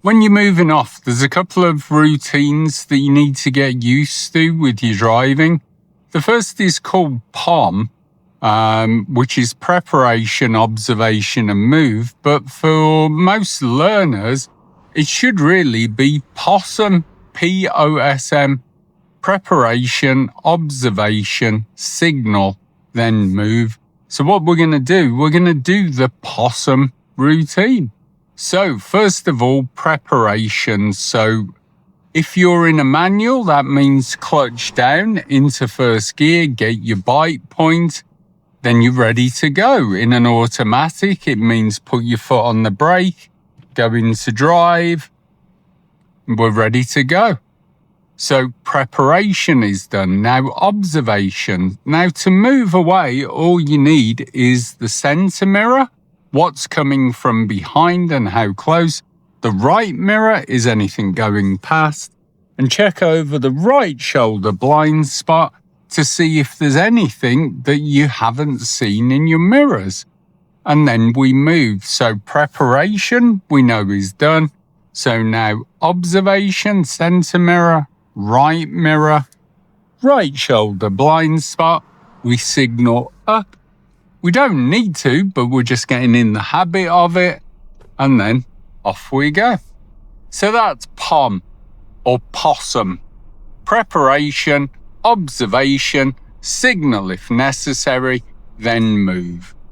When you're moving off, there's a couple of routines that you need to get used to with your driving. The first is called POM, which is preparation, observation and move. But for most learners, it should really be POSM, POSM, preparation, observation, signal, then move. So what we're going to do, we're going to do the POSM routine. So first of all, preparation. So if you're in a manual, that means clutch down into first gear, get your bite point, then you're ready to go. In an automatic, it means put your foot on the brake, go into drive, we're ready to go. So preparation is done. Now observation. Now to move away, all you need is the center mirror, what's coming from behind and how close. The right mirror is anything going past. And check over the right shoulder blind spot to see if there's anything that you haven't seen in your mirrors. And then we move. So preparation, we know is done. So now observation, center mirror, right mirror, right shoulder blind spot. We signal up. We don't need to, but we're just getting in the habit of it. And then off we go. So that's POM or POSM. Preparation, observation, signal if necessary, then move.